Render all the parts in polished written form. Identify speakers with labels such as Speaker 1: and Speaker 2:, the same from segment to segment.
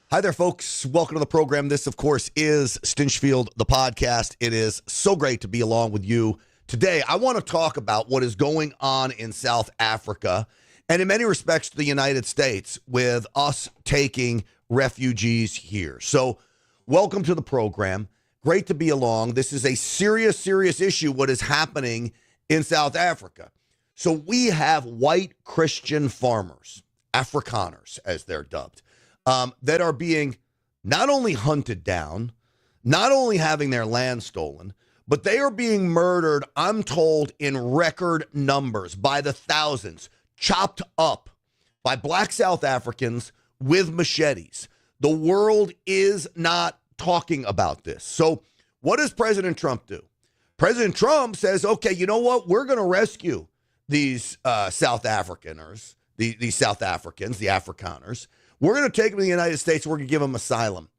Speaker 1: Hi there, folks. Welcome to the program. This, of course, is Stinchfield, the podcast. It is so great to be along with you today. I want to talk about what is going on in South Africa and in many respects the United States with us taking refugees here. So welcome to the program. Great to be along. This is a serious, serious issue, what is happening in South Africa. So we have white Christian farmers, Afrikaners, as they're dubbed, that are being not only hunted down, not only having their land stolen, but they are being murdered, I'm told, in record numbers by the thousands, chopped up by black South Africans with machetes. The world is not talking about this. So what does President Trump do? President Trump says, okay, you know what? We're going to rescue these South Africaners, these South Africans, the Afrikaners. We're going to take them to the United States. We're going to give them asylum.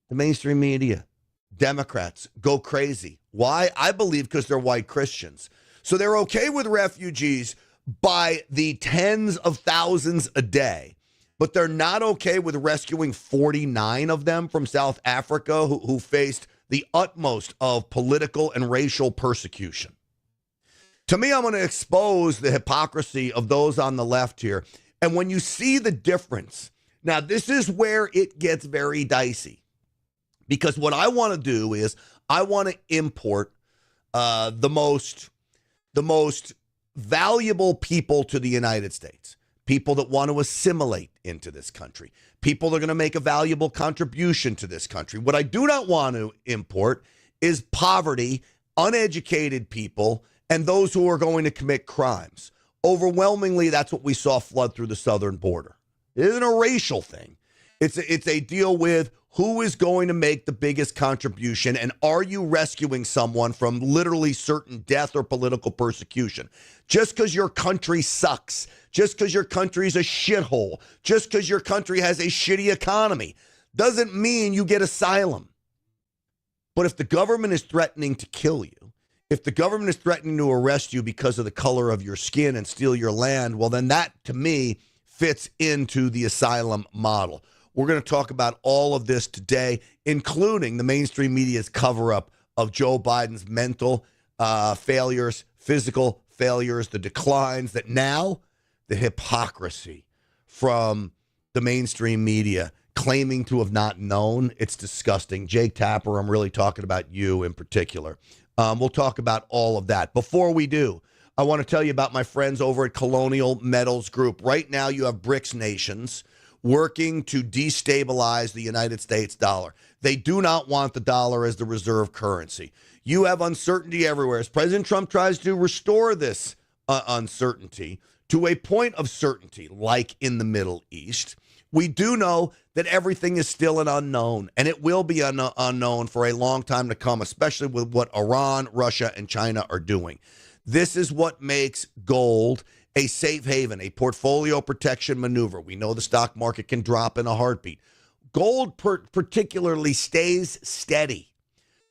Speaker 1: The mainstream media, Democrats, go crazy. Why? I believe because they're white Christians. So they're okay with refugees by the tens of thousands a day, but they're not okay with rescuing 49 of them from South Africa who faced the utmost of political and racial persecution. To me, I'm going to expose the hypocrisy of those on the left here. And when you see the difference, now this is where it gets very dicey, because what I want to do is I want to import the most valuable people to the United States, people that want to assimilate into this country, people that are going to make a valuable contribution to this country. What I do not want to import is poverty, uneducated people, and those who are going to commit crimes. Overwhelmingly, that's what we saw flood through the southern border. It isn't a racial thing. It's a deal with who is going to make the biggest contribution, and are you rescuing someone from literally certain death or political persecution? Just because your country sucks, just because your country is a shithole, just because your country has a shitty economy, doesn't mean you get asylum. But if the government is threatening to kill you, if the government is threatening to arrest you because of the color of your skin and steal your land, well, then that, to me, fits into the asylum model. We're going to talk about all of this today, including the mainstream media's cover-up of Joe Biden's mental failures, physical failures, the declines, that now the hypocrisy from the mainstream media claiming to have not known. It's disgusting. Jake Tapper, I'm really talking about you in particular. We'll talk about all of that. Before we do, I want to tell you about my friends over at Colonial Metals Group. Right now, you have BRICS nations working to destabilize the United States dollar. They do not want the dollar as the reserve currency. You have uncertainty everywhere. As President Trump tries to restore this uncertainty to a point of certainty, like in the Middle East, we do know that everything is still an unknown, and it will be unknown for a long time to come, especially with what Iran, Russia, and China are doing. This is what makes gold a safe haven, a portfolio protection maneuver. We know the stock market can drop in a heartbeat. Gold particularly stays steady.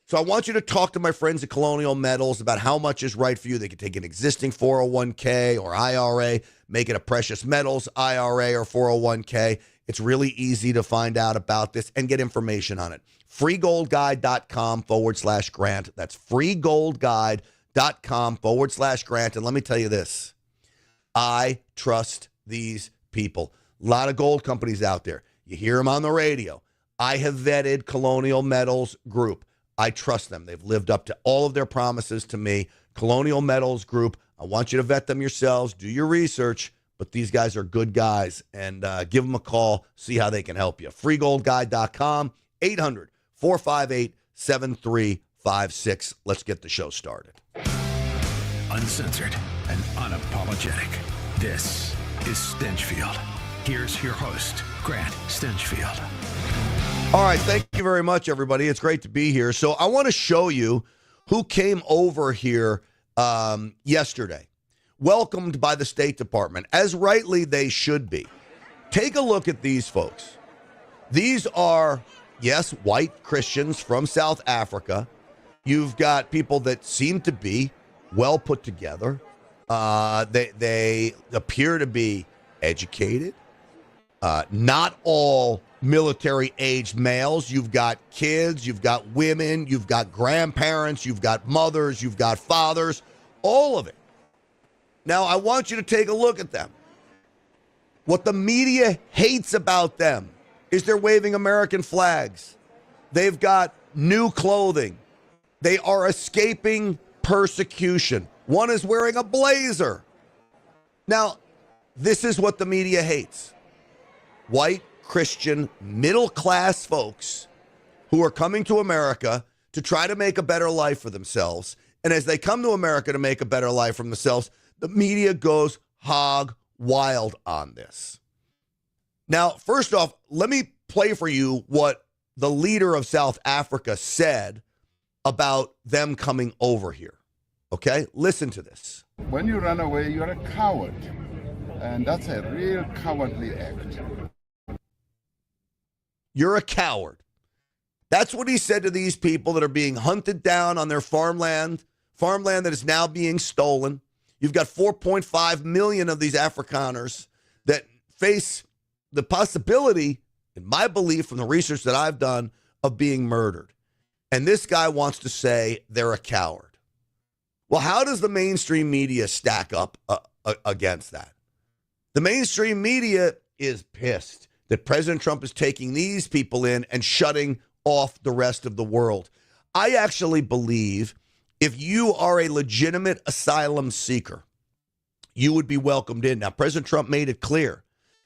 Speaker 1: So I want you to talk to my friends at Colonial Metals about how much is right for you. They can take an existing 401k or IRA, make it a precious metals IRA or 401k. It's really easy to find out about this and get information on it. freegoldguide.com/grant. That's freegoldguide.com/grant. And let me tell you this. I trust these people. A lot of gold companies out there. You hear them on the radio. I have vetted Colonial Metals Group. I trust them. They've lived up to all of their promises to me. Colonial Metals Group. I want you to vet them yourselves. Do your research. But these guys are good guys, and give them a call, see how they can help you. freegoldguide.com, 800-458-7356. Let's get the show started.
Speaker 2: Uncensored and unapologetic. This is Stinchfield. Here's your host, Grant Stinchfield.
Speaker 1: All right, thank you very much, everybody. It's great to be here. So I want to show you who came over here yesterday. Welcomed by the State Department, as rightly they should be. Take a look at these folks. These are, yes, white Christians from South Africa. You've got people that seem to be well put together. They appear to be educated. Not all military-aged males. You've got kids. You've got women. You've got grandparents. You've got mothers. You've got fathers. All of it. Now, I want you to take a look at them. What the media hates about them is they're waving American flags. They've got new clothing. They are escaping persecution. One is wearing a blazer. Now, this is what the media hates. White, Christian, middle-class folks who are coming to America to try to make a better life for themselves. And as they come to America to make a better life for themselves, the media goes hog wild on this. Now, first off, let me play for you what the leader of South Africa said about them coming over here. Okay? Listen to this.
Speaker 3: When you run away, you're a coward. And that's a real cowardly act.
Speaker 1: You're a coward. That's what he said to these people that are being hunted down on their farmland that is now being stolen. You've got 4.5 million of these Afrikaners that face the possibility, in my belief, from the research that I've done, of being murdered. And this guy wants to say they're a coward. Well, how does the mainstream media stack up against that? The mainstream media is pissed that President Trump is taking these people in and shutting off the rest of the world. I actually believe if you are a legitimate asylum seeker, you would be welcomed in. Now, President Trump made it clear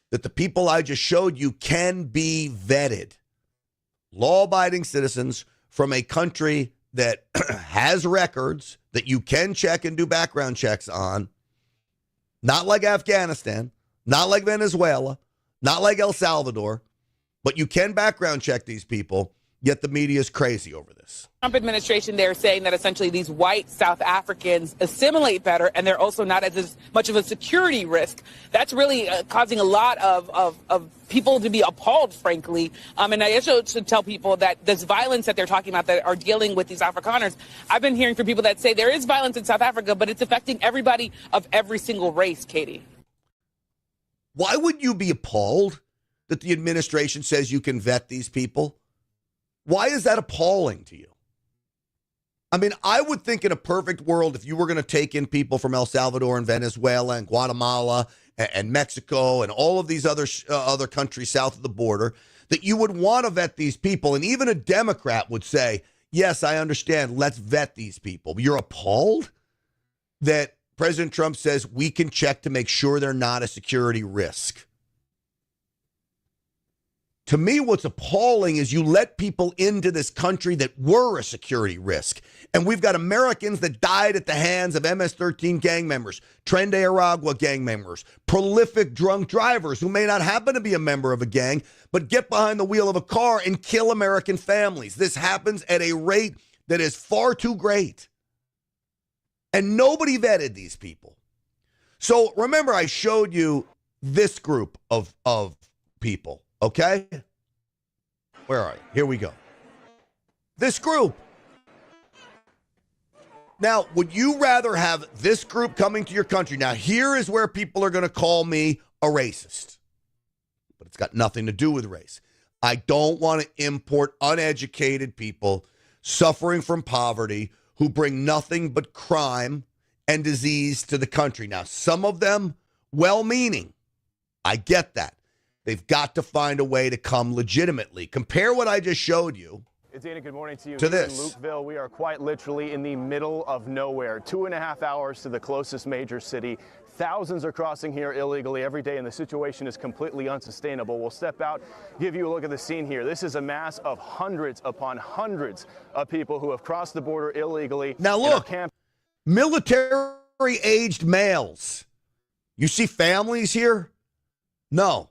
Speaker 1: that the people I just showed you can be vetted. Law-abiding citizens from a country that has records that you can check and do background checks on, not like Afghanistan, not like Venezuela, not like El Salvador, but you can background check these people, yet the media is crazy over this.
Speaker 4: Trump administration, they're saying that essentially these white South Africans assimilate better, and they're also not as much of a security risk. That's really causing a lot of people to be appalled, frankly. And I also should tell people that this violence that they're talking about that are dealing with these Afrikaners, I've been hearing from people that say there is violence in South Africa, but it's affecting everybody of every single race, Katie.
Speaker 1: Why would you be appalled that the administration says you can vet these people? Why is that appalling to you? I mean, I would think in a perfect world, if you were going to take in people from El Salvador and Venezuela and Guatemala and Mexico and all of these other countries south of the border, that you would want to vet these people. And even a Democrat would say, yes, I understand. Let's vet these people. But you're appalled that President Trump says we can check to make sure they're not a security risk. To me, what's appalling is you let people into this country that were a security risk. And we've got Americans that died at the hands of MS-13 gang members, Tren de Aragua gang members, prolific drunk drivers who may not happen to be a member of a gang, but get behind the wheel of a car and kill American families. This happens at a rate that is far too great. And nobody vetted these people. So remember, I showed you this group of people. Okay? Where are you? Here we go. This group. Now, would you rather have this group coming to your country? Now, here is where people are going to call me a racist. But it's got nothing to do with race. I don't want to import uneducated people suffering from poverty who bring nothing but crime and disease to the country. Now, some of them well-meaning. I get that. They've got to find a way to come legitimately. Compare what I just showed you.
Speaker 5: Dana, good morning to you.
Speaker 1: To
Speaker 5: Here
Speaker 1: this.
Speaker 5: in Lukeville, we are quite literally in the middle of nowhere. 2.5 hours to the closest major city. Thousands are crossing here illegally every day, and the situation is completely unsustainable. We'll step out, give you a look at the scene here. This is a mass of hundreds upon hundreds of people who have crossed the border illegally.
Speaker 1: Now look, military-aged males. You see families here? No.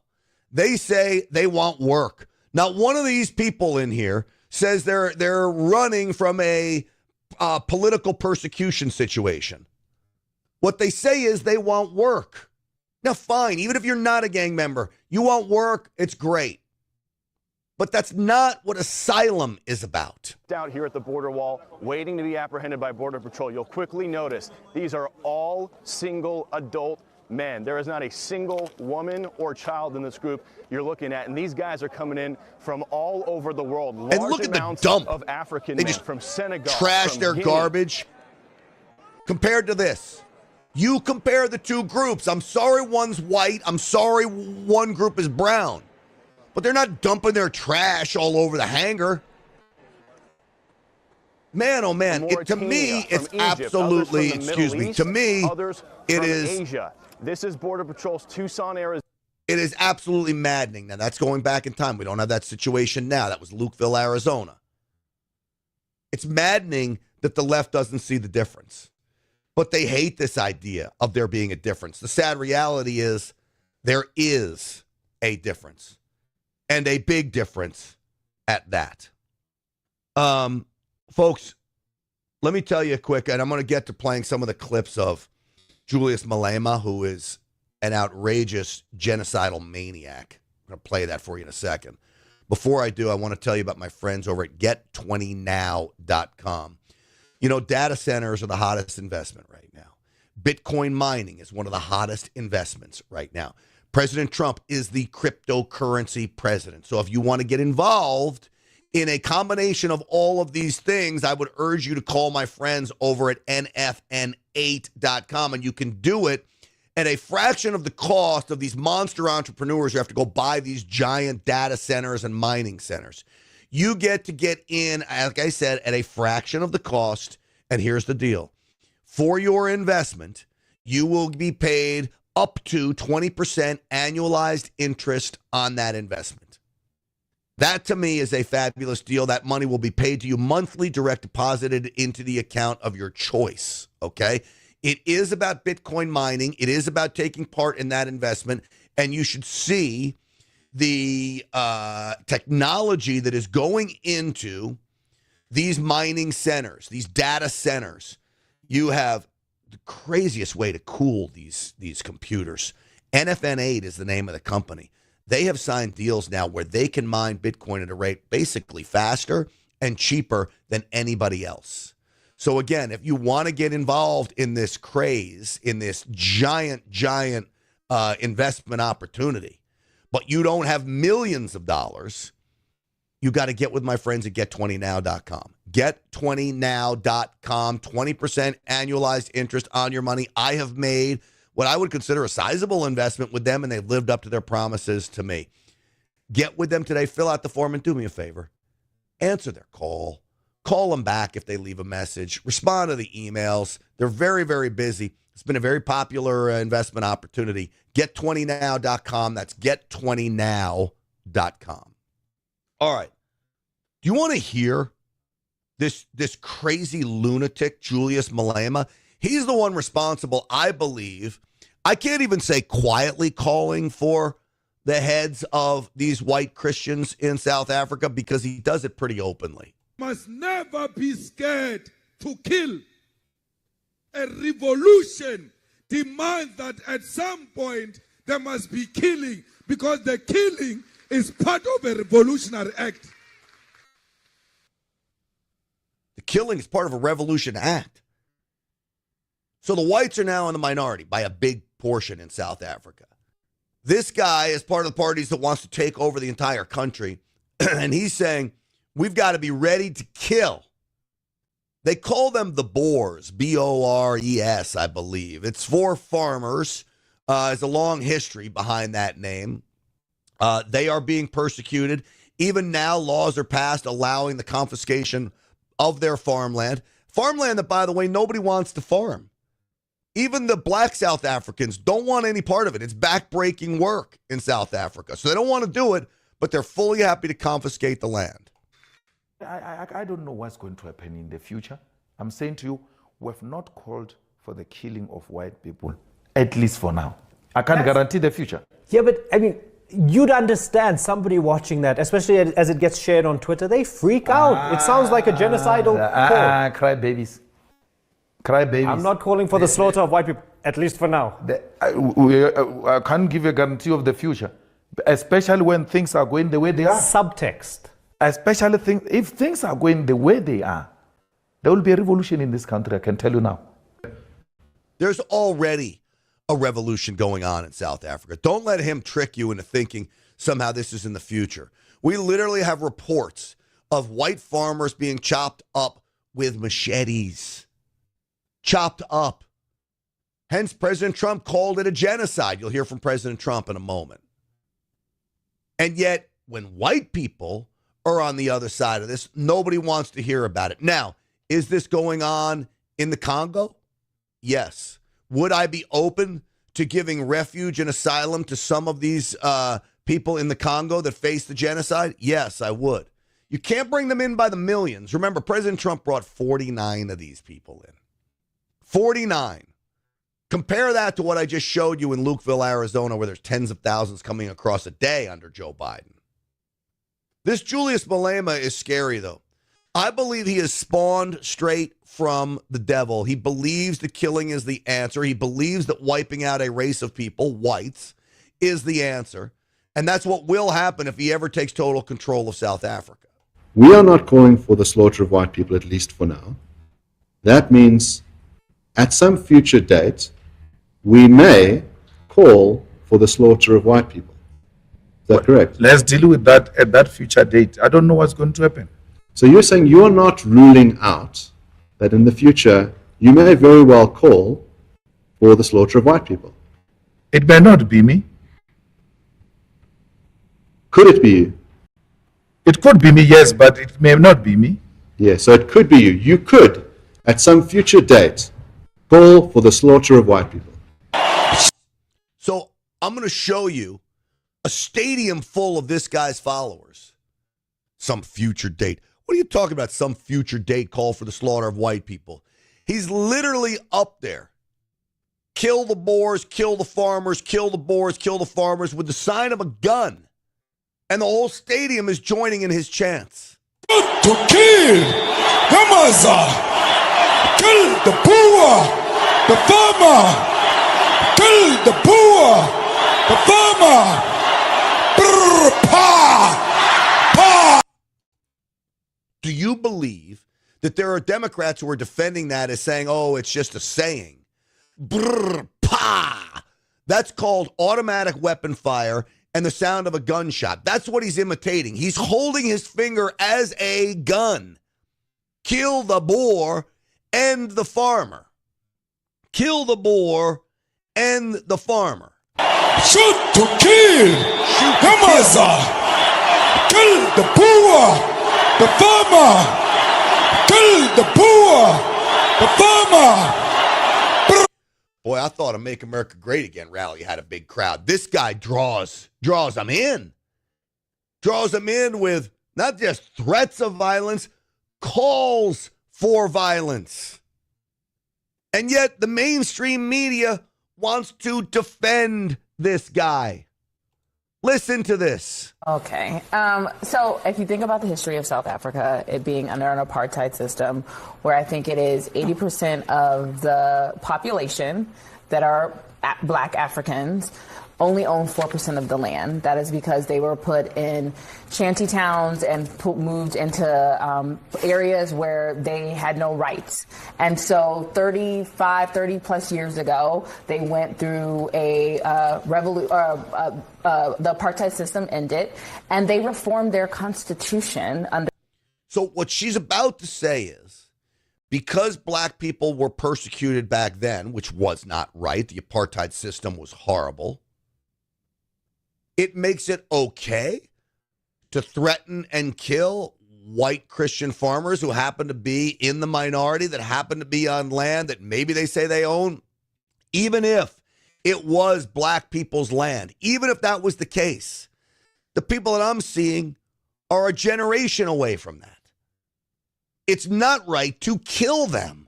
Speaker 1: They say they want work. Now, one of these people in here says they're running from a political persecution situation. What they say is they want work. Now, fine, even if you're not a gang member, you want work, it's great. But that's not what asylum is about.
Speaker 5: Out here at the border wall, waiting to be apprehended by Border Patrol. You'll quickly notice these are all single adult men. There is not a single woman or child in this group you're looking at, and these guys are coming in from all over the world. Large
Speaker 1: And look at the
Speaker 5: amounts
Speaker 1: dump.
Speaker 5: of African
Speaker 1: They
Speaker 5: men
Speaker 1: just
Speaker 5: from Senegal,
Speaker 1: trash
Speaker 5: from
Speaker 1: their
Speaker 5: Guinea.
Speaker 1: garbage. Compared to this, you compare the two groups. I'm sorry one's white. I'm sorry one group is brown. But they're not dumping their trash all over the hangar. Man, oh man, to me,
Speaker 5: Mauritania,
Speaker 1: it's
Speaker 5: from Egypt,
Speaker 1: absolutely,
Speaker 5: others from the
Speaker 1: excuse
Speaker 5: Middle
Speaker 1: me,
Speaker 5: East,
Speaker 1: to me,
Speaker 5: others
Speaker 1: it
Speaker 5: from
Speaker 1: is,
Speaker 5: Asia. This is Border Patrol's Tucson, Arizona.
Speaker 1: it is absolutely maddening. Now, that's going back in time. We don't have that situation now. That was Lukeville, Arizona. It's maddening that the left doesn't see the difference. But they hate this idea of there being a difference. The sad reality is there is a difference, and a big difference at that. Folks, let me tell you quick, and I'm going to get to playing some of the clips of Julius Malema, who is an outrageous genocidal maniac. I'm going to play that for you in a second. Before I do, I want to tell you about my friends over at get20now.com. You know, data centers are the hottest investment right now. Bitcoin mining is one of the hottest investments right now. President Trump is the cryptocurrency president. So if you want to get involved in a combination of all of these things, I would urge you to call my friends over at nfn8.com, and you can do it at a fraction of the cost of these monster entrepreneurs who have to go buy these giant data centers and mining centers. You get in, like I said, at a fraction of the cost, and here's the deal. For your investment, you will be paid up to 20% annualized interest on that investment. That, to me, is a fabulous deal. That money will be paid to you monthly, direct deposited into the account of your choice, okay? It is about Bitcoin mining. It is about taking part in that investment, and you should see the technology that is going into these mining centers, these data centers. You have the craziest way to cool these computers. NFN8 is the name of the company. They have signed deals now where they can mine Bitcoin at a rate basically faster and cheaper than anybody else. So again, if you want to get involved in this craze, in this giant investment opportunity, but you don't have millions of dollars, you got to get with my friends at get20now.com. Get20now.com, 20% annualized interest on your money. I have made what I would consider a sizable investment with them, and they've lived up to their promises to me. Get with them today, fill out the form, and do me a favor. Answer their call. Call them back if they leave a message. Respond to the emails. They're very, very busy. It's been a very popular investment opportunity. Get20now.com. That's get20now.com. All right. Do you want to hear this crazy lunatic, Julius Malema? He's the one responsible, I believe. I can't even say quietly calling for the heads of these white Christians in South Africa, because he does it pretty openly.
Speaker 6: Must never be scared to kill. A revolution demands that at some point there must be killing, because the killing is part of a revolutionary act.
Speaker 1: The killing is part of a revolution act. So the whites are now in the minority by a big portion in South Africa. This guy is part of the parties that wants to take over the entire country. And he's saying, we've got to be ready to kill. They call them the Boers, B-O-R-E-S, I believe. It's for farmers. There's a long history behind that name. They are being persecuted. Even now, laws are passed allowing the confiscation of their farmland. Farmland that, by the way, nobody wants to farm. Even the black South Africans don't want any part of it. It's backbreaking work in South Africa. So they don't want to do it, but they're fully happy to confiscate the land.
Speaker 7: I don't know what's going to happen in the future. I'm saying to you, we have not called for the killing of white people, at least for now. I can't guarantee the future.
Speaker 8: Yeah, but I mean, you'd understand somebody watching that, especially as it gets shared on Twitter, they freak out. It sounds like a genocidal call.
Speaker 7: Cry babies. Cry babies.
Speaker 8: I'm not calling for the slaughter of white people, at least for now.
Speaker 7: I can't give a guarantee of the future, especially when things are going the way they are.
Speaker 8: Subtext.
Speaker 7: Especially if things are going the way they are, there will be a revolution in this country, I can tell you now.
Speaker 1: There's already a revolution going on in South Africa. Don't let him trick you into thinking somehow this is in the future. We literally have reports of white farmers being chopped up with machetes. Chopped up. Hence, President Trump called it a genocide. You'll hear from President Trump in a moment. And yet, when white people are on the other side of this, nobody wants to hear about it. Now, is this going on in the Congo? Yes. Would I be open to giving refuge and asylum to some of these people in the Congo that face the genocide? Yes, I would. You can't bring them in by the millions. Remember, President Trump brought 49 of these people in. 49. Compare that to what I just showed you in Lukeville, Arizona, where there's tens of thousands coming across a day under Joe Biden. This Julius Malema is scary, though. I believe he is spawned straight from the devil. He believes that killing is the answer. He believes that wiping out a race of people, whites, is the answer. And that's what will happen if he ever takes total control of South Africa.
Speaker 9: We are not calling for the slaughter of white people, at least for now. That means at some future date, we may call for the slaughter of white people. Is that correct?
Speaker 7: Let's deal with that at that future date. I don't know what's going to happen.
Speaker 9: So you're saying you're not ruling out that in the future you may very well call for the slaughter of white people?
Speaker 7: It may not be me.
Speaker 9: Could it be you?
Speaker 7: It could be me, yes, but it may not be me.
Speaker 9: Yeah, so it could be you. You could, at some future date, call for the slaughter of white people.
Speaker 1: So I'm going to show you a stadium full of this guy's followers. Some future date. What are you talking about? Some future date call for the slaughter of white people. He's literally up there. Kill the Boers, kill the farmers, kill the Boers, kill the farmers with the sign of a gun. And the whole stadium is joining in his chants.
Speaker 6: To kill Hamaza, kill the poor, the farmer, kill the poor, the farmer. Brr, pa, pa.
Speaker 1: Do you believe that there are Democrats who are defending that as saying, oh, it's just a saying? Brr, pa. That's called automatic weapon fire and the sound of a gunshot. That's what he's imitating. He's holding his finger as a gun. Kill the Boer and the farmer. Kill the Boer and the farmer.
Speaker 6: Shoot to kill. Hamaza. Kill the poor, the farmer. Kill the poor, the farmer.
Speaker 1: Boy, I thought a Make America Great Again rally had a big crowd. This guy draws them in. Draws them in with not just threats of violence, calls for violence. And yet the mainstream media wants to defend this guy. Listen to this.
Speaker 4: Okay. So if you think about the history of South Africa, it being under an apartheid system, where I think it is 80% of the population that are black Africans only own 4% of the land. That is because they were put in shanty towns and moved into areas where they had no rights. And so 30 plus years ago, they went through a the apartheid system ended, and they reformed their constitution under.
Speaker 1: So what she's about to say is, because black people were persecuted back then, which was not right, the apartheid system was horrible, it makes it okay to threaten and kill white Christian farmers who happen to be in the minority, that happen to be on land that maybe they say they own, even if it was black people's land. Even if that was the case, the people that I'm seeing are a generation away from that. It's not right to kill them.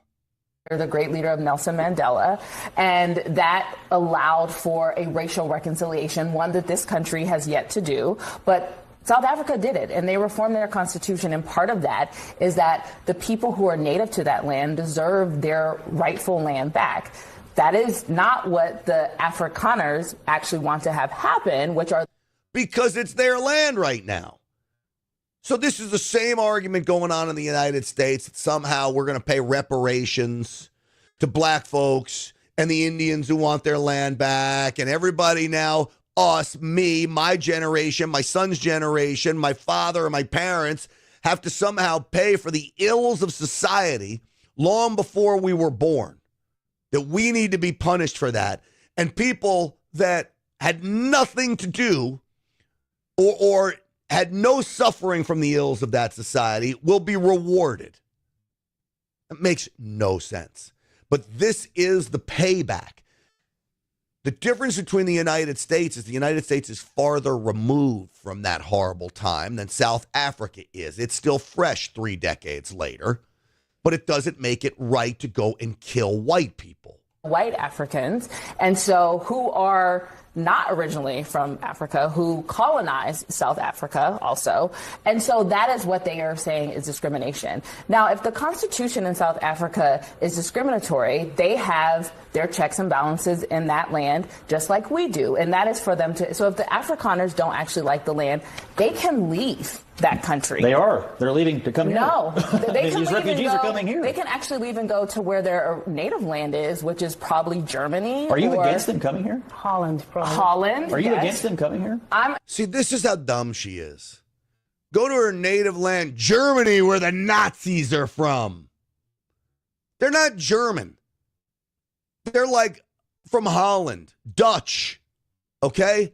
Speaker 4: The great leader of Nelson Mandela, and that allowed for a racial reconciliation, one that this country has yet to do. But South Africa did it, and they reformed their constitution, and part of that is that the people who are native to that land deserve their rightful land back. That is not what the Afrikaners actually want to have happen, which are...
Speaker 1: Because it's their land right now. So this is the same argument going on in the United States, that somehow we're going to pay reparations to black folks and the Indians who want their land back, and everybody now, us, me, my generation, my son's generation, my father and my parents have to somehow pay for the ills of society long before we were born, that we need to be punished for that. And people that had nothing to do or had no suffering from the ills of that society will be rewarded. It makes no sense. But this is the payback. The difference between the United States is the United States is farther removed from that horrible time than South Africa is. It's still fresh 3 decades later, but it doesn't make it right to go and kill white people.
Speaker 10: White Africans, and so who are not originally from Africa, who colonized South Africa also. And so that is what they are saying is discrimination. Now, if the Constitution in South Africa is discriminatory, they have their checks and balances in that land just like we do. And that is for them to, so if the Afrikaners don't actually like the land, they can leave that country.
Speaker 11: They are. They're leaving to come here.
Speaker 10: No. They can
Speaker 11: These
Speaker 10: leave
Speaker 11: refugees
Speaker 10: and go,
Speaker 11: are coming here.
Speaker 10: They can actually leave and go to where their native land is, which is probably Germany.
Speaker 11: Are you
Speaker 10: or
Speaker 11: against them coming here?
Speaker 10: Holland, probably. Holland.
Speaker 11: Are you
Speaker 10: yes.
Speaker 11: against them coming here?
Speaker 1: See, this is how dumb she is. Go to her native land, Germany, where the Nazis are from. They're not German. They're like from Holland, Dutch, okay?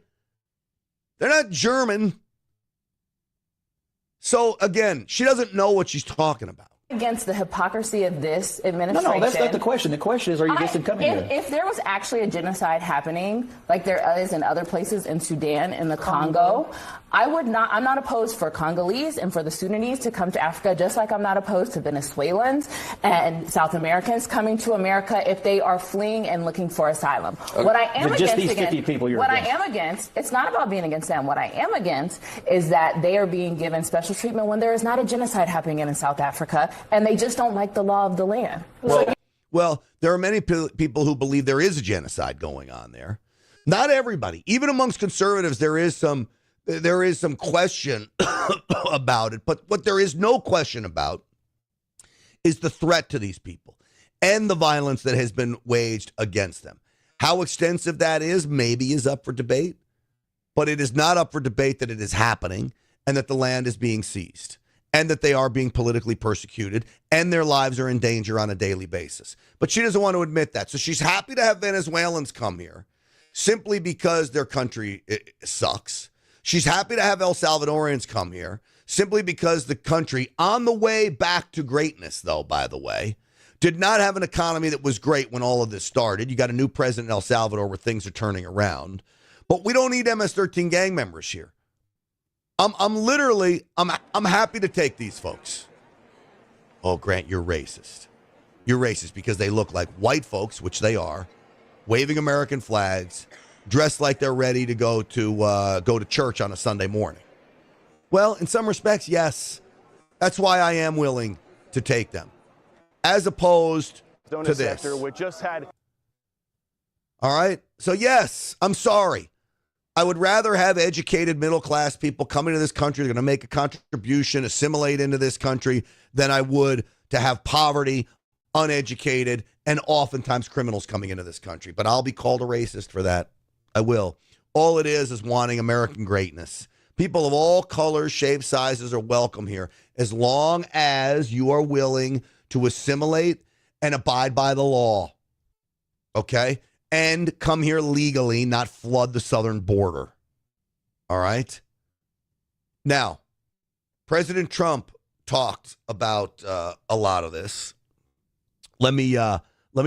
Speaker 1: They're not German. So, again, she doesn't know what she's talking about.
Speaker 10: Against the hypocrisy of this administration.
Speaker 11: No, that's not the question. The question is, are you against them coming here?
Speaker 10: If there was actually a genocide happening, like there is in other places in Sudan, in the Congo, I'm not opposed for Congolese and for the Sudanese to come to Africa, just like I'm not opposed to Venezuelans and South Americans coming to America if they are fleeing and looking for asylum. What I am
Speaker 11: just
Speaker 10: against,
Speaker 11: these 50 people you're
Speaker 10: what
Speaker 11: against.
Speaker 10: I am against, it's not about being against them. What I am against is that they are being given special treatment when there is not a genocide happening in South Africa, and they just don't like the law of the land.
Speaker 1: Well, there are many people who believe there is a genocide going on there. Not everybody. Even amongst conservatives, there is some question about it. But what there is no question about is the threat to these people and the violence that has been waged against them. How extensive that is maybe is up for debate, but it is not up for debate that it is happening and that the land is being seized, and that they are being politically persecuted, and their lives are in danger on a daily basis. But she doesn't want to admit that. So she's happy to have Venezuelans come here simply because their country sucks. She's happy to have El Salvadorians come here simply because the country, on the way back to greatness, though, by the way, did not have an economy that was great when all of this started. You got a new president in El Salvador where things are turning around. But we don't need MS-13 gang members here. I'm happy to take these folks. Oh, Grant, you're racist. You're racist because they look like white folks, which they are, waving American flags, dressed like they're ready to go to church on a Sunday morning. Well, in some respects, yes. That's why I am willing to take them, as opposed to this.
Speaker 5: Which just had.
Speaker 1: All right. So yes, I'm sorry. I would rather have educated middle-class people coming to this country. They're going to make a contribution, assimilate into this country, than I would to have poverty, uneducated, and oftentimes criminals coming into this country. But I'll be called a racist for that. I will. All it is wanting American greatness. People of all colors, shapes, sizes are welcome here, as long as you are willing to assimilate and abide by the law. Okay? And come here legally, not flood the southern border. All right? Now, President Trump talked about a lot of this. Let me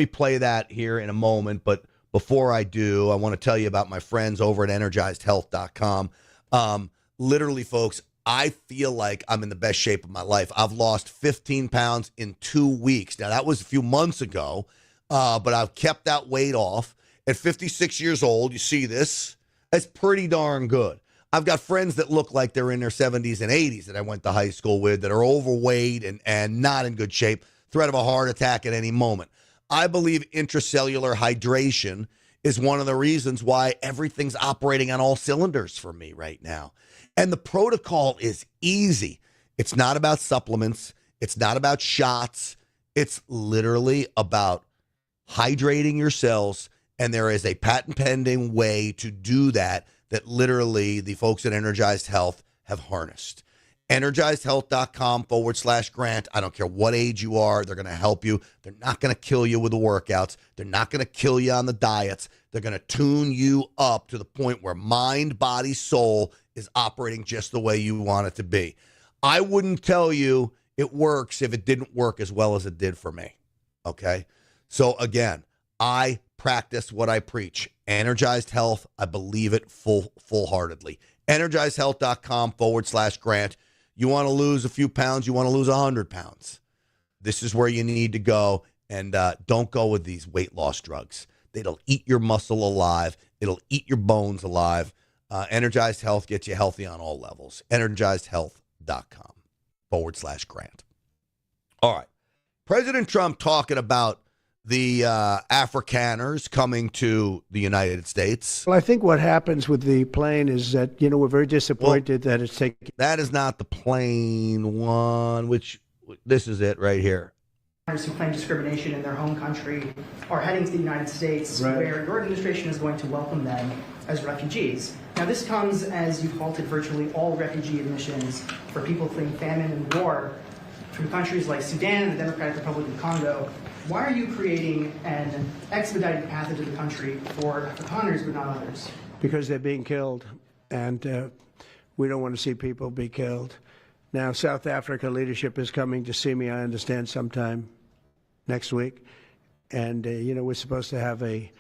Speaker 1: play that here in a moment, but before I do, I want to tell you about my friends over at energizedhealth.com. Literally, folks, I feel like I'm in the best shape of my life. I've lost 15 pounds in 2 weeks. Now, that was a few months ago, but I've kept that weight off. At 56 years old, you see this, that's pretty darn good. I've got friends that look like they're in their 70s and 80s that I went to high school with that are overweight and not in good shape, threat of a heart attack at any moment. I believe intracellular hydration is one of the reasons why everything's operating on all cylinders for me right now. And the protocol is easy. It's not about supplements. It's not about shots. It's literally about hydrating your cells, and there is a patent pending way to do that literally the folks at Energized Health have harnessed. EnergizedHealth.com/Grant. I don't care what age you are. They're going to help you. They're not going to kill you with the workouts. They're not going to kill you on the diets. They're going to tune you up to the point where mind, body, soul is operating just the way you want it to be. I wouldn't tell you it works if it didn't work as well as it did for me. Okay? So again, I practice what I preach. Energized Health, I believe it full-heartedly. EnergizedHealth.com/Grant. You want to lose a few pounds, you want to lose 100 pounds. This is where you need to go, and don't go with these weight loss drugs. It'll eat your muscle alive. It'll eat your bones alive. Energized Health gets you healthy on all levels. EnergizedHealth.com/Grant. All right. President Trump talking about the Afrikaners coming to the United States.
Speaker 12: Well, I think what happens with the plane is that, we're very disappointed that it's taking.
Speaker 1: That is not the plane one, which this is it right here.
Speaker 13: Who claim discrimination in their home country are heading to the United States,
Speaker 12: right,
Speaker 13: where your administration is going to welcome them as refugees. Now, this comes as you've halted virtually all refugee admissions for people fleeing famine and war from countries like Sudan and the Democratic Republic of Congo. Why are you creating an expedited path into the country for Afrikaners but not others?
Speaker 12: Because they're being killed, and we don't want to see people be killed. Now, South Africa leadership is coming to see me, I understand, sometime next week. And, we're supposed to have I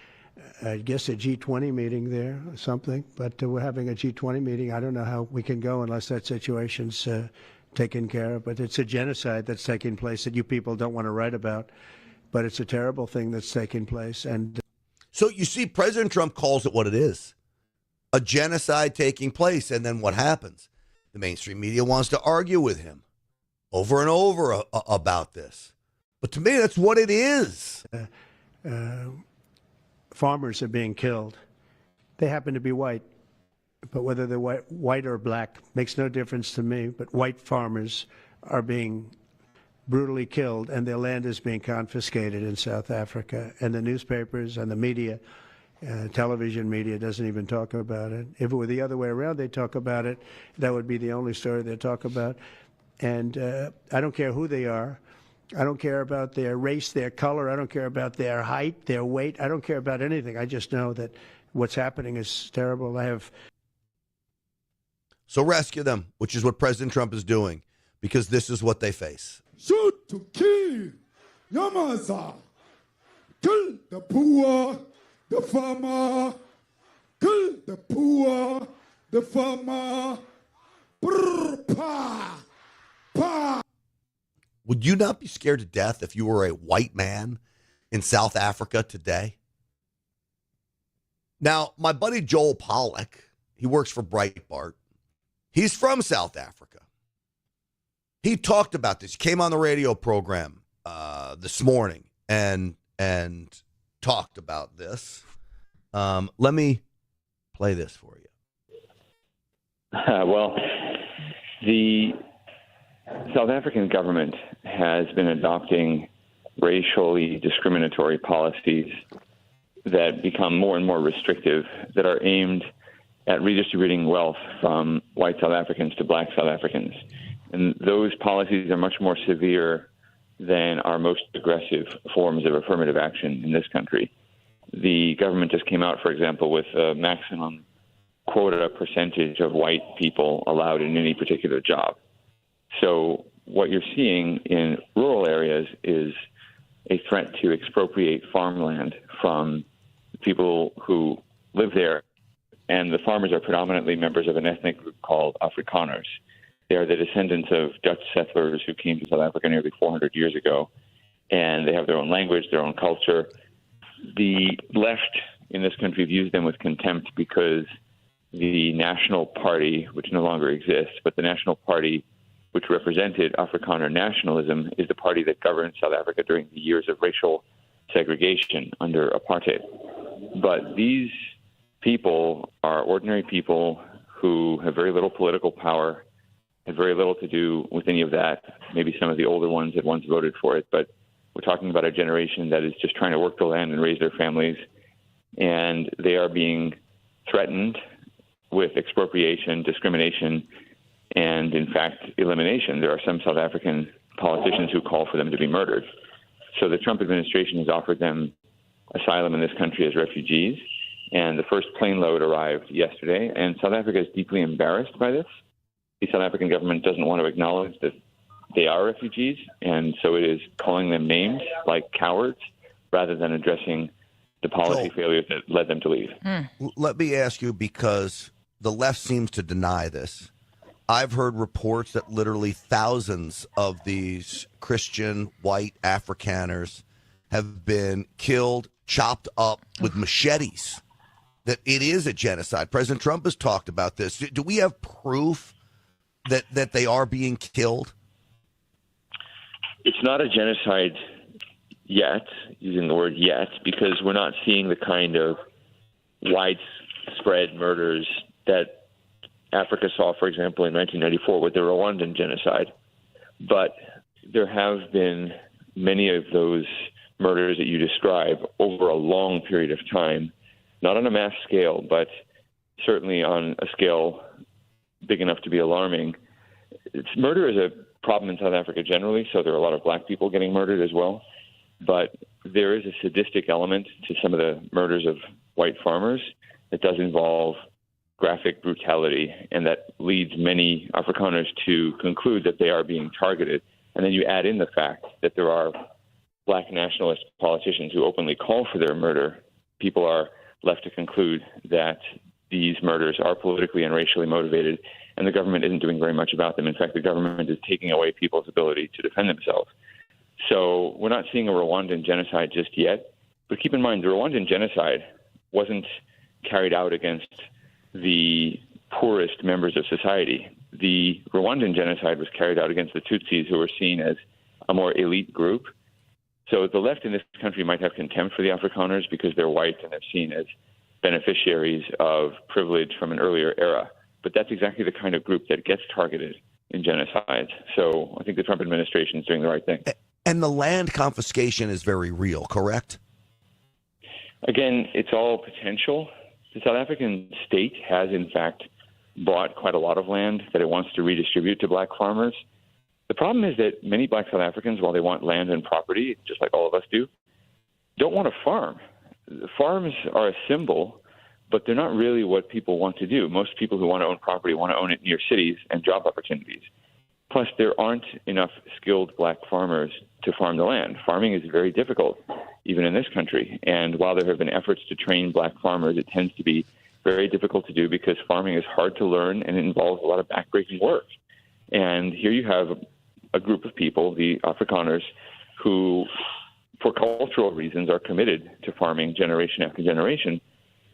Speaker 12: guess a G20 meeting there or something. But we're having a G20 meeting. I don't know how we can go unless that situation's taken care of. But it's a genocide that's taking place that you people don't want to write about. But it's a terrible thing that's taking place. And
Speaker 1: so you see, President Trump calls it what it is, a genocide taking place. And then what happens? The mainstream media wants to argue with him over and over about this. But to me, that's what it is.
Speaker 12: Farmers are being killed. They happen to be white. But whether they're white or black makes no difference to me. But white farmers are being brutally killed, and their land is being confiscated in South Africa. And the newspapers and the media, television media, doesn't even talk about it. If it were the other way around, they'd talk about it. That would be the only story they'd talk about. And I don't care who they are. I don't care about their race, their color. I don't care about their height, their weight. I don't care about anything. I just know that what's happening is terrible.
Speaker 1: So rescue them, which is what President Trump is doing, because this is what they face.
Speaker 6: Shoot to kill, Yamaza. Kill the poor, the farmer. Kill the poor, the farmer. Brr, pa, pa.
Speaker 1: Would you not be scared to death if you were a white man in South Africa today? Now, my buddy Joel Pollack, he works for Breitbart. He's from South Africa. He talked about this. He came on the radio program this morning and talked about this. Let me play this for you.
Speaker 14: Well, the South African government has been adopting racially discriminatory policies that become more and more restrictive, that are aimed at redistributing wealth from white South Africans to black South Africans. And those policies are much more severe than our most aggressive forms of affirmative action in this country. The government just came out, for example, with a maximum quota percentage of white people allowed in any particular job. So what you're seeing in rural areas is a threat to expropriate farmland from people who live there. And the farmers are predominantly members of an ethnic group called Afrikaners. They are the descendants of Dutch settlers who came to South Africa nearly 400 years ago. And they have their own language, their own culture. The left in this country views them with contempt because the National Party, which no longer exists, but the National Party, which represented Afrikaner nationalism, is the party that governed South Africa during the years of racial segregation under apartheid. But these people are ordinary people who have very little political power, have very little to do with any of that. Maybe some of the older ones had once voted for it, but We're talking about a generation that is just trying to work the land and raise their families, and they are being threatened with expropriation, discrimination, and, in fact, elimination. There are some South African politicians who call for them to be murdered. So the Trump administration has offered them asylum in this country as refugees, and the first plane load arrived yesterday, and South Africa is deeply embarrassed by this. The South African government doesn't want to acknowledge that they are refugees, and so it is calling them names like cowards rather than addressing the policy failures that led them to leave.
Speaker 1: Let me ask you, because the left seems to deny this. I've heard reports that literally thousands of these Christian white Afrikaners have been killed, chopped up with machetes, that it is a genocide. President Trump has talked about this. Do we have proof that they are being killed?
Speaker 14: It's not a genocide yet, using the word yet, because we're not seeing the kind of widespread murders that Africa saw, for example, in 1994 with the Rwandan genocide. But there have been many of those murders that you describe over a long period of time, not on a mass scale, but certainly on a scale big enough to be alarming. Murder is a problem in South Africa generally, so there are a lot of black people getting murdered as well. But there is a sadistic element to some of the murders of white farmers that does involve graphic brutality, and that leads many Afrikaners to conclude that they are being targeted. And then you add in the fact that there are black nationalist politicians who openly call for their murder. People are left to conclude that these murders are politically and racially motivated, and the government isn't doing very much about them. In fact, the government is taking away people's ability to defend themselves. So we're not seeing a Rwandan genocide just yet. But keep in mind, the Rwandan genocide wasn't carried out against the poorest members of society. The Rwandan genocide was carried out against the Tutsis, who were seen as a more elite group. So the left in this country might have contempt for the Afrikaners because they're white and they're seen as beneficiaries of privilege from an earlier era. But that's exactly the kind of group that gets targeted in genocides. So I think the Trump administration is doing the right thing.
Speaker 1: And the land confiscation is very real, correct?
Speaker 14: Again, it's all potential. The South African state has, in fact, bought quite a lot of land that it wants to redistribute to black farmers. The problem is that many black South Africans, while they want land and property, just like all of us do, don't want to farm. Farms are a symbol, but they're not really what people want to do. Most people who want to own property want to own it near cities and job opportunities. Plus, there aren't enough skilled black farmers to farm the land. Farming is very difficult, even in this country. And while there have been efforts to train black farmers, it tends to be very difficult to do because farming is hard to learn and it involves a lot of backbreaking work. And here you have a group of people, the Afrikaners, who, for cultural reasons, are committed to farming generation after generation.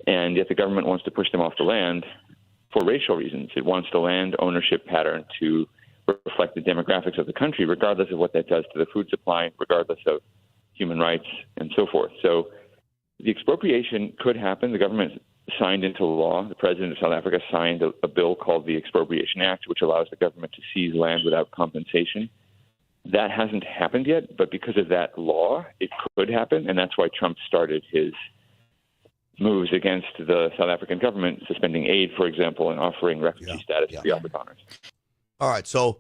Speaker 14: And yet the government wants to push them off the land for racial reasons. It wants the land ownership pattern to reflect the demographics of the country, regardless of what that does to the food supply, regardless of human rights, and so forth. So the expropriation could happen. The government signed into law. The president of South Africa signed a bill called the Expropriation Act, which allows the government to seize land without compensation. That hasn't happened yet, but because of that law, it could happen, and that's why Trump started his moves against the South African government, suspending aid, for example, and offering refugee status to the Afrikaners.
Speaker 1: All right, so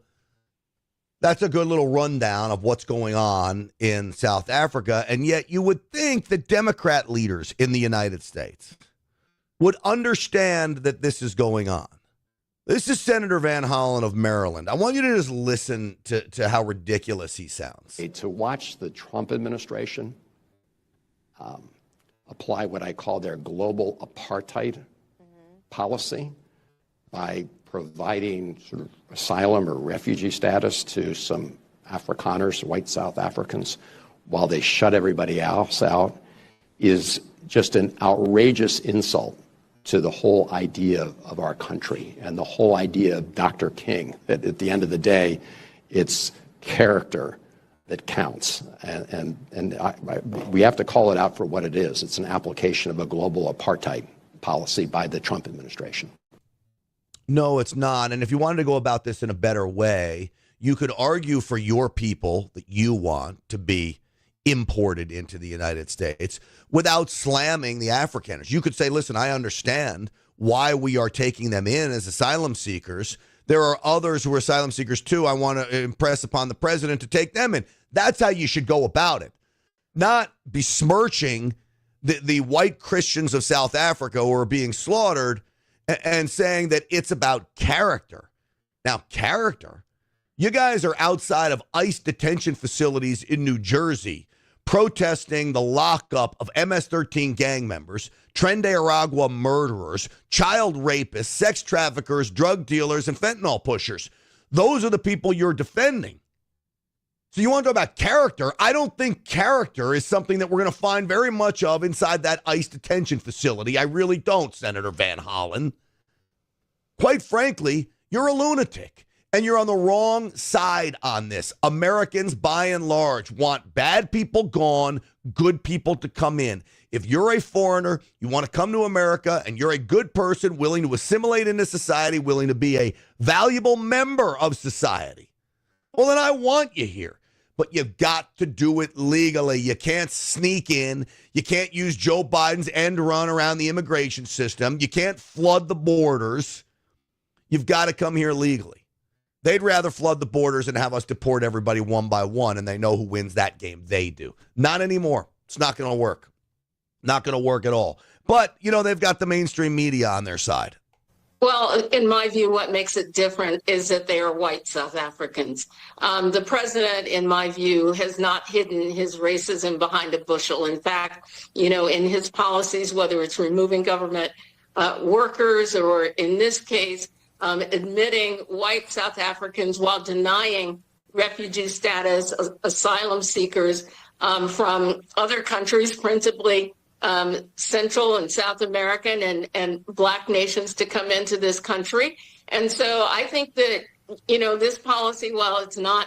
Speaker 1: that's a good little rundown of what's going on in South Africa, and yet you would think that Democrat leaders in the United States would understand that this is going on. This is Senator Van Hollen of Maryland. I want you to just listen to how ridiculous he sounds.
Speaker 15: To watch the Trump administration apply what I call their global apartheid policy by providing sort of asylum or refugee status to some Afrikaners, white South Africans, while they shut everybody else out, is just an outrageous insult to the whole idea of our country and the whole idea of Dr. King, that at the end of the day, it's character that counts. And we have to call it out for what it is. It's an application of a global apartheid policy by the Trump administration.
Speaker 1: No, it's not. And if you wanted to go about this in a better way, you could argue for your people that you want to be imported into the United States without slamming the Afrikaners. You could say, listen, I understand why we are taking them in as asylum seekers. There are others who are asylum seekers too. I want to impress upon the president to take them in. That's how you should go about it. Not besmirching the white Christians of South Africa who are being slaughtered and saying that it's about character. Now, character, you guys are outside of ICE detention facilities in New Jersey protesting the lockup of MS-13 gang members, Tren de Aragua murderers, child rapists, sex traffickers, drug dealers, and fentanyl pushers. Those are the people you're defending. So you want to talk about character? I don't think character is something that we're going to find very much of inside that ICE detention facility. I really don't, Senator Van Hollen. Quite frankly, you're a lunatic. And you're on the wrong side on this. Americans, by and large, want bad people gone, good people to come in. If you're a foreigner, you want to come to America, and you're a good person willing to assimilate into society, willing to be a valuable member of society, well, then I want you here. But you've got to do it legally. You can't sneak in. You can't use Joe Biden's end run around the immigration system. You can't flood the borders. You've got to come here legally. They'd rather flood the borders and have us deport everybody one by one, and they know who wins that game. They do. Not anymore. It's not going to work. Not going to work at all. But, you know, they've got the mainstream media on their side.
Speaker 16: Well, in my view, what makes it different is that they are white South Africans. The president, in my view, has not hidden his racism behind a bushel. In fact, you know, in his policies, whether it's removing government workers or, in this case, admitting white South Africans while denying refugee status, asylum seekers from other countries, principally Central and South American and Black nations to come into this country. And so I think that, you know, this policy, while it's not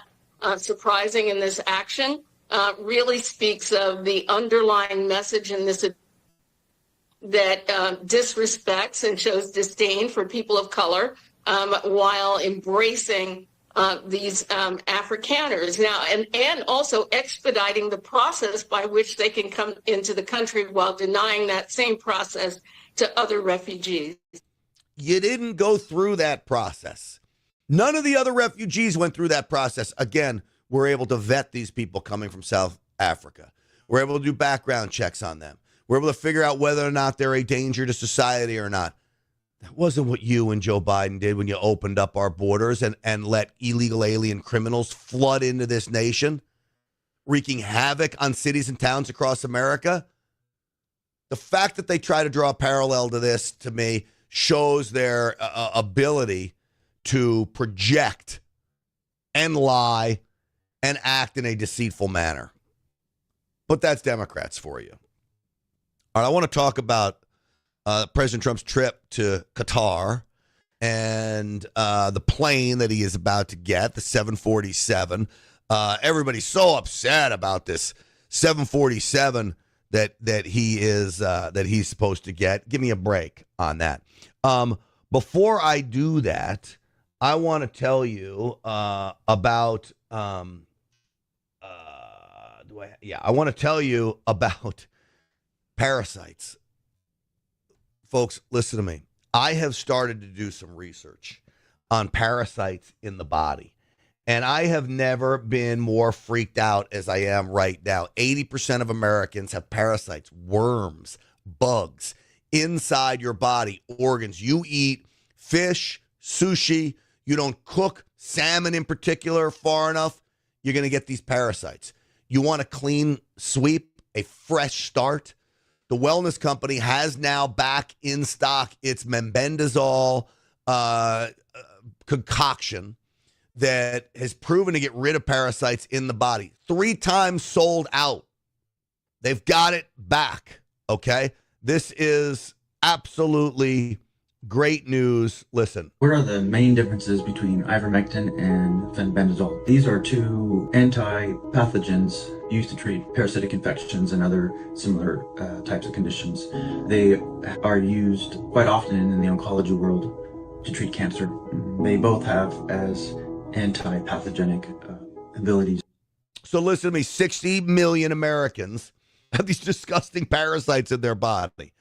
Speaker 16: surprising in this action, really speaks of the underlying message in this that disrespects and shows disdain for people of color while embracing these Afrikaners now, and also expediting the process by which they can come into the country while denying that same process to other refugees.
Speaker 1: You didn't go through that process. None of the other refugees went through that process. Again, we're able to vet these people coming from South Africa. We're able to do background checks on them. We're able to figure out whether or not they're a danger to society or not. That wasn't what you and Joe Biden did when you opened up our borders and let illegal alien criminals flood into this nation, wreaking havoc on cities and towns across America. The fact that they try to draw a parallel to this, to me, shows their ability to project and lie and act in a deceitful manner. But that's Democrats for you. All right, I want to talk about President Trump's trip to Qatar and the plane that he is about to get, the 747. Everybody's so upset about this 747 that he's supposed to get. Give me a break on that. Before I do that, I want to tell you about. I want to tell you about parasites. Folks, listen to me. I have started to do some research on parasites in the body, and I have never been more freaked out as I am right now. 80% of Americans have parasites, worms, bugs inside your body, organs. You eat fish, sushi, you don't cook salmon in particular far enough, you're going to get these parasites. You want a clean sweep, a fresh start? The Wellness Company has now back in stock its mebendazole concoction that has proven to get rid of parasites in the body. 3 times sold out. They've got it back, okay? This is absolutely great news. Listen.
Speaker 17: What are the main differences between ivermectin and fenbendazole? These are 2 anti-pathogens used to treat parasitic infections and other similar types of conditions. They are used quite often in the oncology world to treat cancer. They both have as anti-pathogenic abilities.
Speaker 1: So listen to me, 60 million Americans have these disgusting parasites in their body.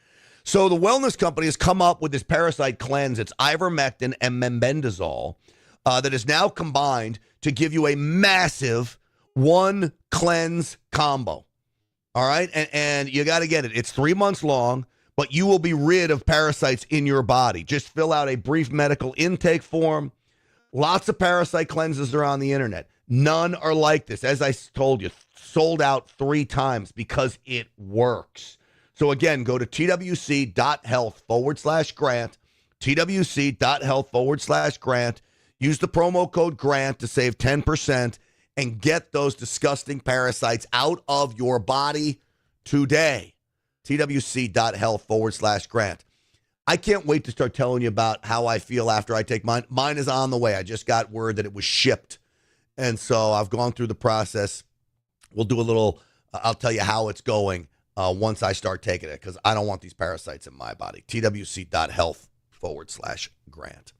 Speaker 1: So the wellness company has come up with this parasite cleanse. It's ivermectin and mebendazole that is now combined to give you a massive one cleanse combo. All right? And you got to get it. It's 3 months long, but you will be rid of parasites in your body. Just fill out a brief medical intake form. Lots of parasite cleanses are on the internet. None are like this. As I told you, sold out 3 times because it works. So again, go to twc.health/grant, twc.health/grant. Use the promo code GRANT to save 10% and get those disgusting parasites out of your body today. twc.health/grant. I can't wait to start telling you about how I feel after I take mine. Mine is on the way. I just got word that it was shipped. And so I've gone through the process. We'll do a little, I'll tell you how it's going once I start taking it, because I don't want these parasites in my body. twc.health/grant.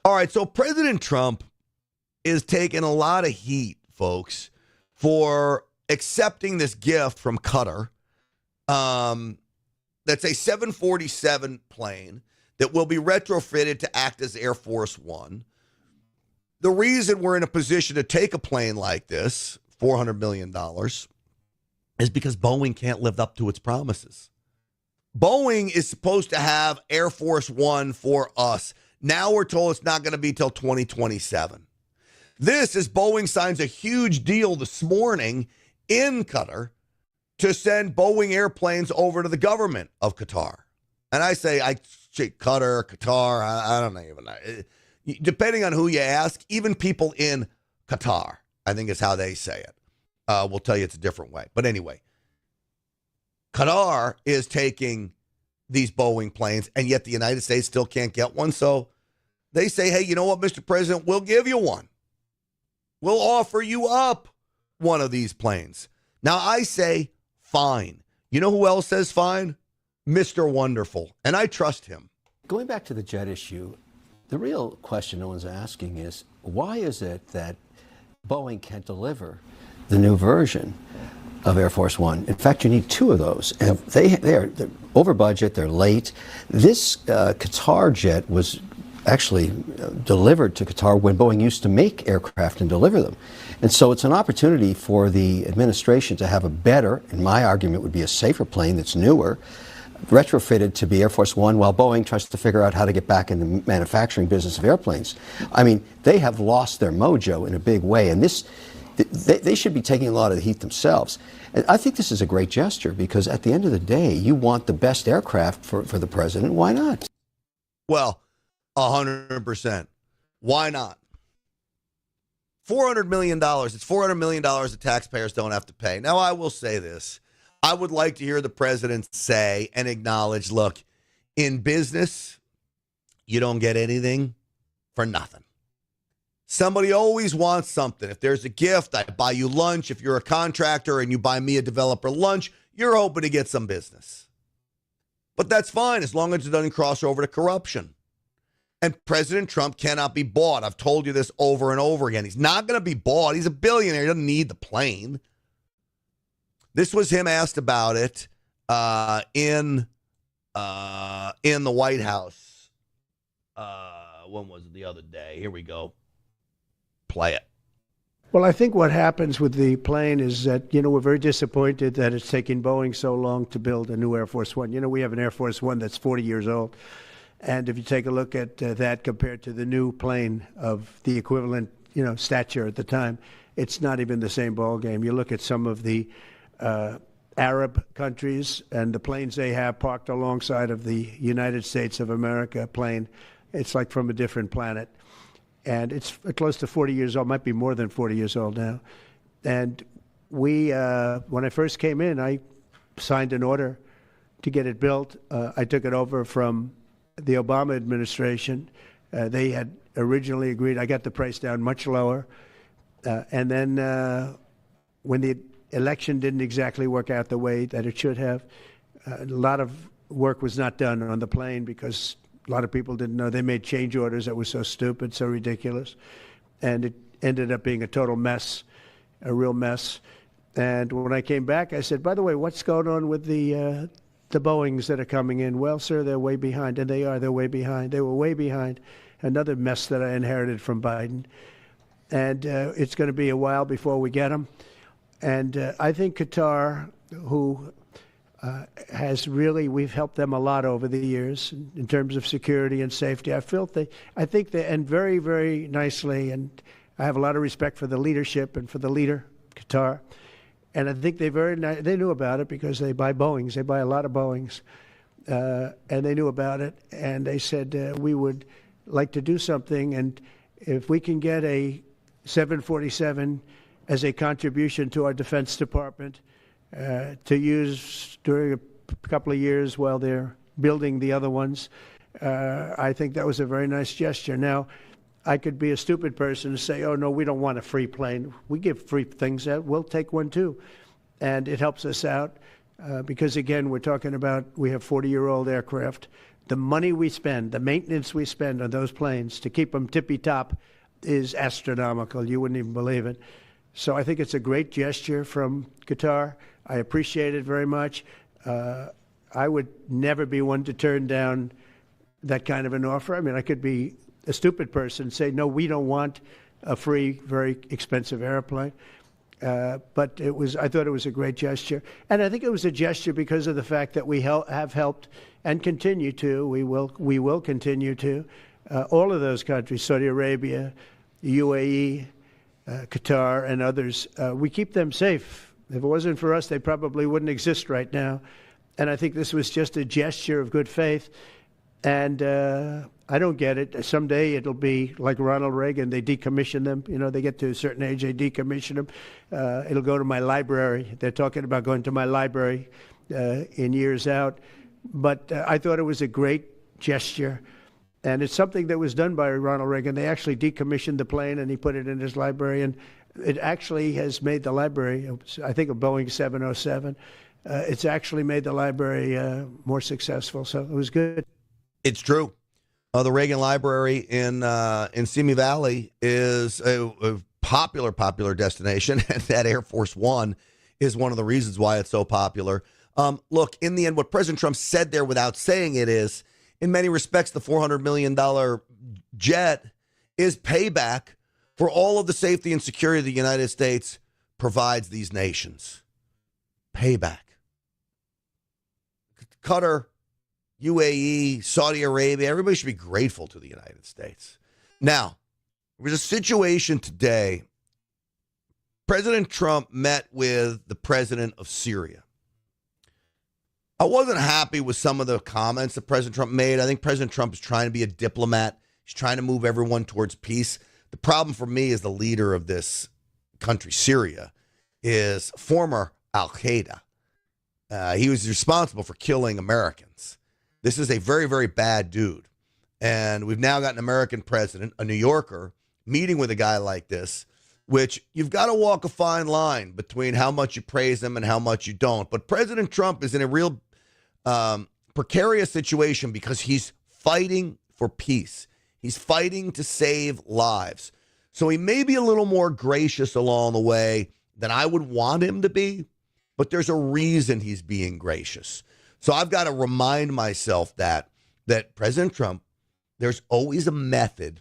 Speaker 1: All right, so President Trump is taking a lot of heat, folks, for accepting this gift from Qatar. That's a 747 plane that will be retrofitted to act as Air Force One. The reason we're in a position to take a plane like this, $400 million, is because Boeing can't live up to its promises. Boeing is supposed to have Air Force One for us. Now we're told it's not going to be till 2027. This is Boeing signs a huge deal this morning in Qatar to send Boeing airplanes over to the government of Qatar. And I say Qatar, I don't even know. Depending on who you ask, even people in Qatar, I think is how they say it, will tell you it's a different way. But anyway, Qatar is taking these Boeing planes, and yet the United States still can't get one. So they say, hey, you know what, Mr. President, we'll give you one. We'll offer you up one of these planes. Now, I say, fine. You know who else says fine? Mr. Wonderful. And I trust him.
Speaker 18: Going back to the jet issue, the real question no one's asking is, why is it that Boeing can't deliver the new version of Air Force One? In fact, you need 2 of those. And they're over budget, they're late. This Qatar jet was actually delivered to Qatar when Boeing used to make aircraft and deliver them. And so it's an opportunity for the administration to have a better, and my argument would be a safer plane that's newer, retrofitted to be Air Force One, while Boeing tries to figure out how to get back in the manufacturing business of airplanes. I mean, they have lost their mojo in a big way, and they should be taking a lot of the heat themselves. And I think this is a great gesture, because at the end of the day, you want the best aircraft for the president. Why not?
Speaker 1: Well, 100%. Why not? $400 million. It's $400 million that taxpayers don't have to pay. Now, I will say this. I would like to hear the president say and acknowledge, look, in business, you don't get anything for nothing. Somebody always wants something. If there's a gift, I buy you lunch. If you're a contractor and you buy me a developer lunch, you're hoping to get some business. But that's fine as long as it doesn't cross over to corruption. And President Trump cannot be bought. I've told you this over and over again. He's not going to be bought. He's a billionaire. He doesn't need the plane. This was him asked about it in the White House. When was it? The other day. Here we go. Play it.
Speaker 12: Well, I think what happens with the plane is that, we're very disappointed that it's taking Boeing so long to build a new Air Force One. We have an Air Force One that's 40 years old. And if you take a look at that compared to the new plane of the equivalent, stature at the time, it's not even the same ballgame. You look at some of the Arab countries and the planes they have parked alongside of the United States of America plane, it's like from a different planet. And it's close to 40 years old, might be more than 40 years old now. And we, when I first came in, I signed an order to get it built. I took it over from the Obama administration. They had originally agreed. I got the price down much lower. And then when the election didn't exactly work out the way that it should have, a lot of work was not done on the plane because a lot of people didn't know. They made change orders that were so stupid, so ridiculous. And it ended up being a total mess. a real mess. And when I came back, I said, by the way, what's going on with the Boeings that are coming in? Well, sir, they're way behind. And they are. They're way behind. They were way behind. Another mess that I inherited from Biden. And it's going to be a while before we get them. And I think Qatar, who has really, we've helped them a lot over the years in terms of security and safety. I think they end very, very nicely, and I have a lot of respect for the leadership and for the leader, Qatar. And I think they knew about it because they buy Boeings. They buy a lot of Boeings, and they knew about it. And they said we would like to do something, and if we can get a 747 as a contribution to our Defense Department, to use during a couple of years while they're building the other ones. I think that was a very nice gesture. Now, I could be a stupid person and say, oh, no, we don't want a free plane. We give free things out. We'll take one, too. And it helps us out because, again, we're talking about we have 40-year-old aircraft. The money we spend, the maintenance we spend on those planes to keep them tippy-top is astronomical. You wouldn't even believe it. So I think it's a great gesture from Qatar. I appreciate it very much. I would never be one to turn down that kind of an offer. I mean, I could be a stupid person and say, no, we don't want a free, very expensive airplane. But I thought it was a great gesture. And I think it was a gesture because of the fact that we have helped and continue to, we will continue to, all of those countries, Saudi Arabia, UAE, Qatar, and others. We keep them safe. If it wasn't for us, they probably wouldn't exist right now. And I think this was just a gesture of good faith. And I don't get it. Someday it'll be like Ronald Reagan. They decommission them. You know, they get to a certain age, they decommission them. It'll go to my library. They're talking about going to my library in years out. But I thought it was a great gesture. And it's something that was done by Ronald Reagan. They actually decommissioned the plane and he put it in his library. And it actually has made the library, I think, a Boeing 707. It's actually made the library more successful. So it was good.
Speaker 1: It's true. The Reagan Library in Simi Valley is a popular destination, and that Air Force One is one of the reasons why it's so popular. Look, in the end, what President Trump said there without saying it is, in many respects, the $400 million jet is payback for all of the safety and security the United States provides these nations. Payback. Qatar, UAE, Saudi Arabia, everybody should be grateful to the United States. Now, there was a situation today. President Trump met with the president of Syria. I wasn't happy with some of the comments that President Trump made. I think President Trump is trying to be a diplomat. He's trying to move everyone towards peace. The problem for me as the leader of this country, Syria, is former Al-Qaeda. He was responsible for killing Americans. This is a very, very bad dude. And we've now got an American president, a New Yorker, meeting with a guy like this, which you've got to walk a fine line between how much you praise him and how much you don't. But President Trump is in a real precarious situation because he's fighting for peace. He's fighting to save lives. So he may be a little more gracious along the way than I would want him to be, but there's a reason he's being gracious. So I've got to remind myself that President Trump, there's always a method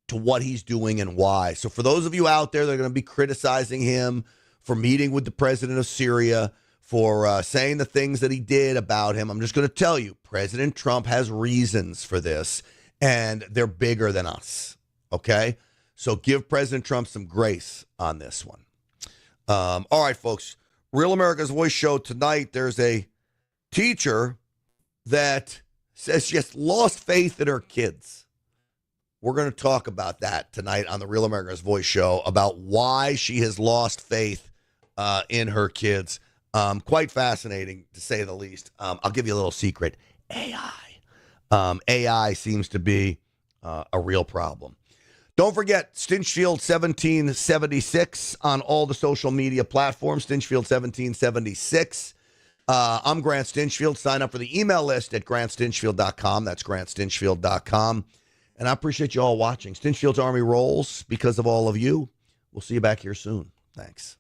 Speaker 1: to what he's doing and why. So for those of you out there that are going to be criticizing him for meeting with the president of Syria, for saying the things that he did about him, I'm just going to tell you, President Trump has reasons for this, and they're bigger than us, okay? So give President Trump some grace on this one. All right, folks. Real America's Voice show tonight, there's a teacher that says she has lost faith in her kids. We're going to talk about that tonight on the Real America's Voice show, about why she has lost faith in her kids. Quite fascinating, to say the least. I'll give you a little secret. AI seems to be a real problem. Don't forget, Stinchfield 1776 on all the social media platforms, Stinchfield 1776. I'm Grant Stinchfield. Sign up for the email list at grantstinchfield.com. That's grantstinchfield.com. And I appreciate you all watching. Stinchfield's Army rolls because of all of you. We'll see you back here soon. Thanks.